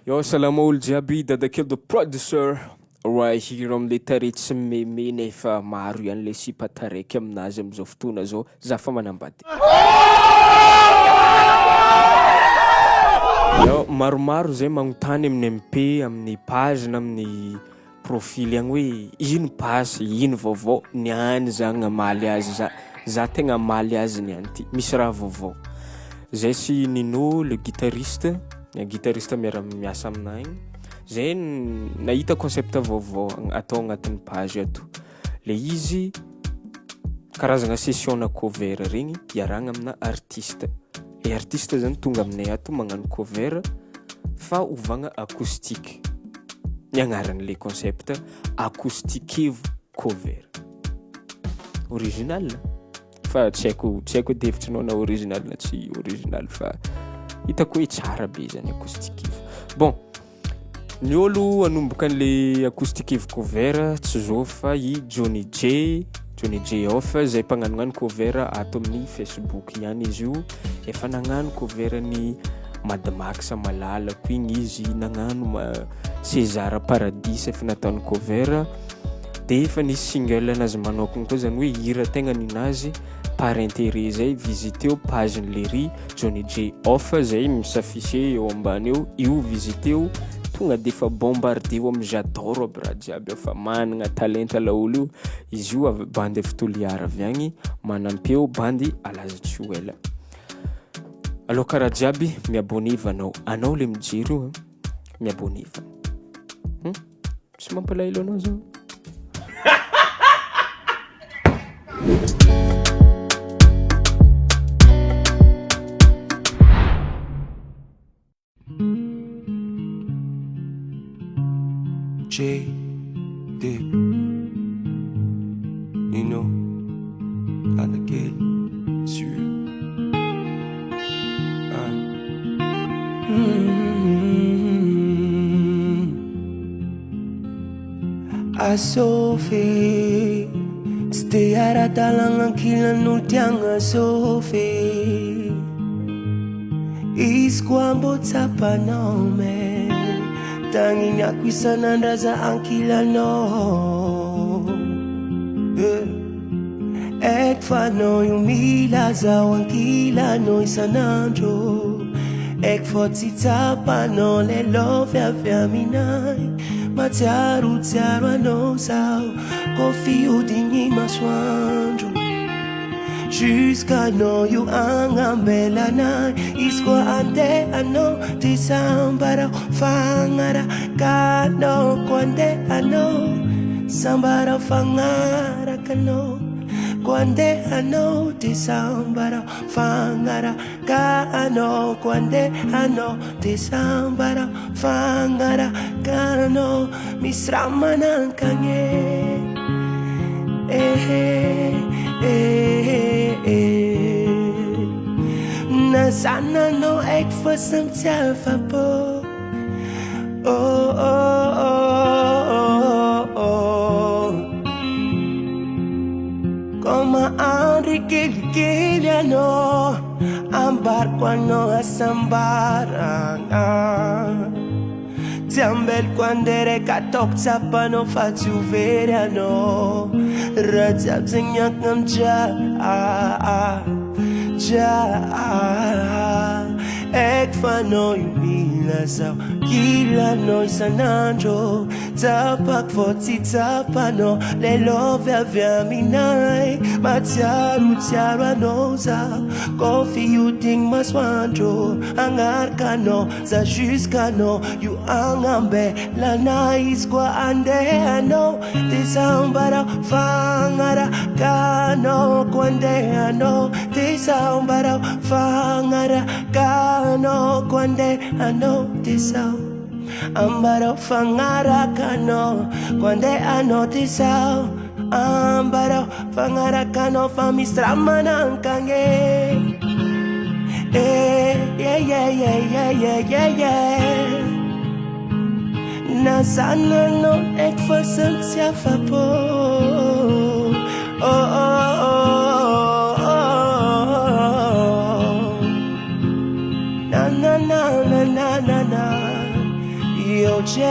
Yo, salama olo jiaby, dadakely the producer right here am'le tarety tsy meme nefa maro ihany le sipa taraiky aminazy am'izao fotoana zao, za fa manambady. Yo, maromaro zay magnontany amin'ny MP, amin'ny page na amin'ny profily agny hoe ino pasy, ino vaovao, niany zagny amaly azy za tegna amaly azy niany ty, misy raha vaovao. Zay sy Nino le guitariste miara-miasa aminahy igny. Zay nahita concept vaovao atao agnatin'ny page ato. Le izy karazagna session na cover regny iaragna amina artiste. Le artiste zany tonga aminay ato magnano cover fa ovagna acoustique. Ny agnaran'le concept acoustique cover. Original fa tsy haiko devitrinao na original na tsy original fa hitako hoe tsara be zany acoustique. Bon, ny olo anomboka an'le acoustique cover tsy zao fa i Johnny J Off zay mpagnanognano cover ato amin'ny Facebook ihany izy io. Efa nagnano cover ny Mad Max Malalako igny izy, nagnano César Paradis efa nataony cover. De efa nisy single anazy manokagna koa zany hoe hira tegna ninazy par intérêt zay visiteo page n'lery Johnny J Off zay misaffiché eo ambany eo, io visiteo tonga de fa bombardeo am j'adore aby raha jiaby fa managna talenta laolo io. Izy io bandy avy Toliara avy agny, manampeo bandy Alazotsy. Alors karaha jiaby miaboneva anao le mijery io miaboneva. Tsy mampalahelo anao zao. J Dip, you know, à laquelle sur a Sophie, stay aratalang kilanul tianga Sophie, isquambo tapanome. Tanging ako isanandraza ang kilano Ek fano yung milazaw ang kilano isanandro Ek fotsitsapano le lovya vyaminay Matiaru ano sao Kofi udingi maswandro Jusqu'à no you angambelanay Isko ante ano Tisambara fangara Kano kwande ano Sambara fangara kano Kwande ano Tisambara fangara Kano kwande ano Tisambara fangara Kano Misramanan kanye Na sana no ek fasam tjafa po Como Enrique Giliano Ambar cuando asambarang Tiambel quandere katok sapano faccio veriano Rajab zinyak ngam Ek fano yumilasaw Kila no isanandro Tapak foti tapano Le love avya minay Matiaru anoza Kofi uding maswandro Angar kano Za kano Yu angambe Lanais kwa ande ano Tisambara fangara Kano kwande ano Tisambara fangara Kano kwande ano Tisau Ambara fangara kano Kwande ano tisau Ambara fangara kano Famistramanang kange Yeah Na sana no ek fasam siya po Yo, Jay.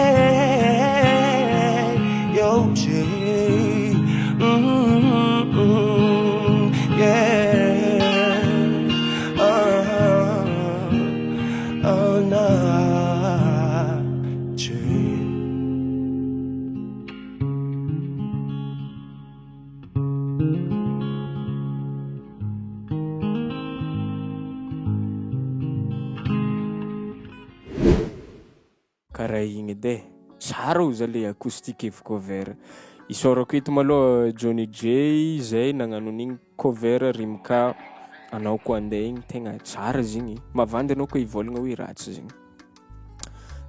Yo, Jay. Yeah. Oh, nah. Jay. Karaha igny edy e. Tsara o zale acoustique evy cover. Isaorako eto malôha Johnny J zay nagnano an'igny cover rimka anao koa andeha igny tegna tsara zigny. Mavandy anao koa ivôlagna hoe ratsy zigny.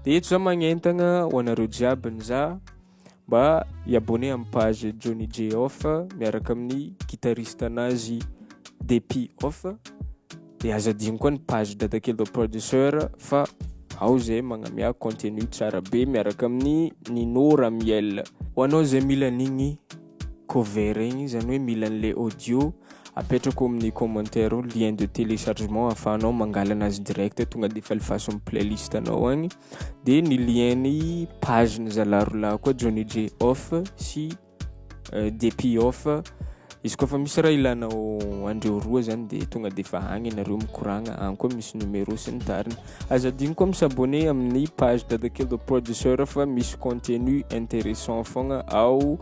De eto za magnentagna ho anareo jiaby za mba i-abonné amin'ny page Johnny J Off miaraka amin'ny guitariste anazy Depi Off. De azadigny koa ny page Dadakely the Producer fa ao zay magnamia contenu tsara be miaraka amin'ny Nino Ramiel. Ho anao zay mila an'igny cover igny zany hoe mila an'le audio apetrako amin'ny commentaire ao lien de téléchargement ahafahanao mangala anazy direct tonga de efa alifaso amin'ny playlist anao agny. De ny lien-ny page ny zalarola koa Johnny J Off sy Depi Off. Izy koa fa misy raha ilanao andreo roa zany de tonga de efa agny nareo mikoragna, agny koa misy numéro sy ny tariny. Azadigny koa misabonné amin'ny page Dadakely the Producer fa misy contenu intéressant fogna ao.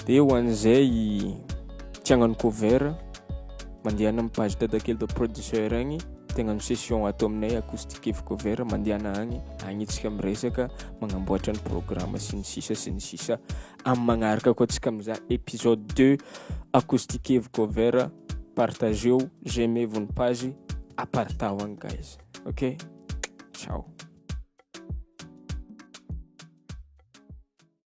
De ho an'izay tiagnano cover mandehana amin'ny page Dadakely the Producer agny, tegna ny session atao aminay acoustique evy cover mandehana agny antsika miresaka magnamboatra ny programme sy ny sisa amin'ny magnaraka koa tsika mizaha épisode 2 acoustique evy cover. Partagez-o, j'aimez votre page, apartao guys. OK? Ciao.